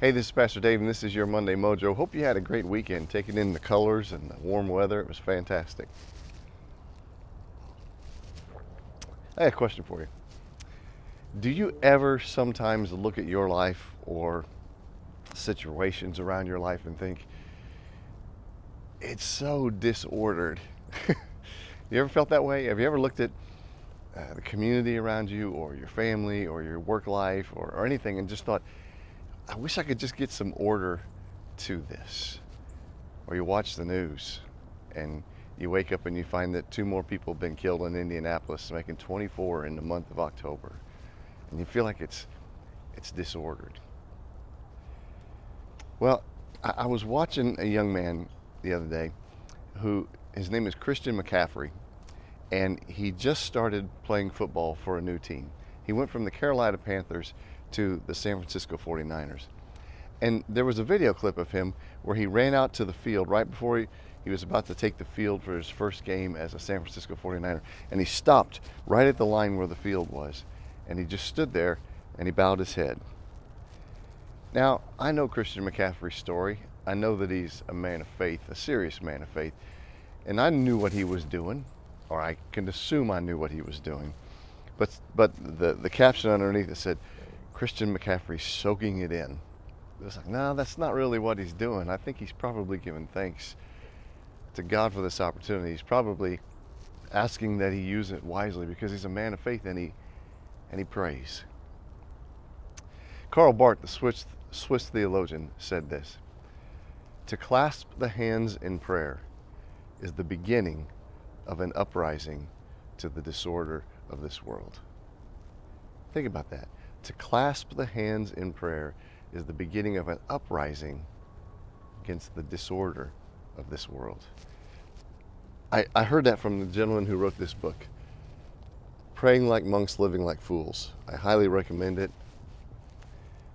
Hey, this is Pastor Dave, and this is your Monday Mojo. Hope you had a great weekend, taking in the colors and the warm weather. It was fantastic. I have a question for you. Do you ever sometimes look at your life or situations around your life and think, it's so disordered? You ever felt that way? Have you ever looked at the community around you or your family or your work life or anything and just thought, I wish I could just get some order to this? Or you watch the news and you wake up and you find that 2 more people have been killed in Indianapolis, making 24 in the month of October. And you feel like it's disordered. Well, I was watching a young man the other day who, his name is ChristianMcCaffrey, and he just started playing football for a new team. He went from the Carolina Panthers to the San Francisco 49ers. And there was a video clip of him where he ran out to the field right before he was about to take the field for his first game as a San Francisco 49er. And he stopped right at the line where the field was. And he just stood there and he bowed his head. Now, I know Christian McCaffrey's story. I know that he's a man of faith, a serious man of faith. And I knew what he was doing, or I can assume I knew what he was doing. But the caption underneath it said, Christian McCaffrey soaking it in. It was like, no, that's not really what he's doing. I think he's probably giving thanks to God for this opportunity. He's probably asking that he use it wisely because he's a man of faith and he prays. Karl Barth, the Swiss theologian, said this: to clasp the hands in prayer is the beginning of an uprising to the disorder of this world. Think about that. To clasp the hands in prayer is the beginning of an uprising against the disorder of this world. I heard that from the gentleman who wrote this book, Praying Like Monks, Living Like Fools. I highly recommend it.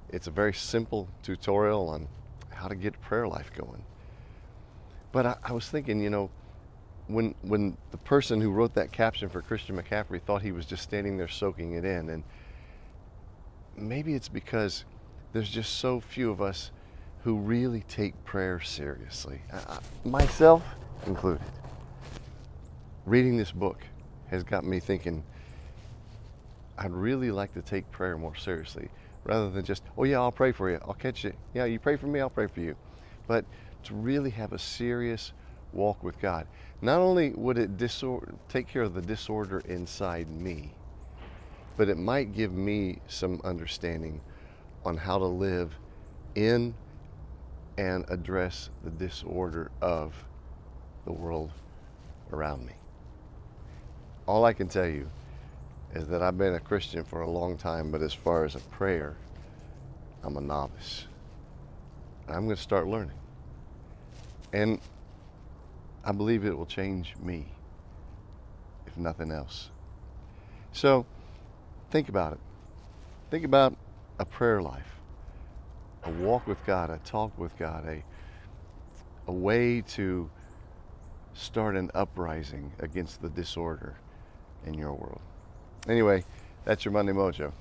It's a very simple tutorial on how to get a prayer life going. But I was thinking, when the person who wrote that caption for Christian McCaffrey thought he was just standing there soaking it in, and maybe it's because there's just so few of us who really take prayer seriously, myself included. Reading this book has got me thinking I'd really like to take prayer more seriously, rather than just, oh yeah, I'll pray for you, I'll catch you. Yeah, you pray for me, I'll pray for you. But to really have a serious walk with God. Not only would it take care of the disorder inside me, but it might give me some understanding on how to live in and address the disorder of the world around me. All I can tell you is that I've been a Christian for a long time, but as far as a prayer, I'm a novice. I'm going to start learning. And I believe it will change me, if nothing else. So think about it. Think about a prayer life, a walk with God, a talk with God, a way to start an uprising against the disorder in your world. Anyway, that's your Monday Mojo.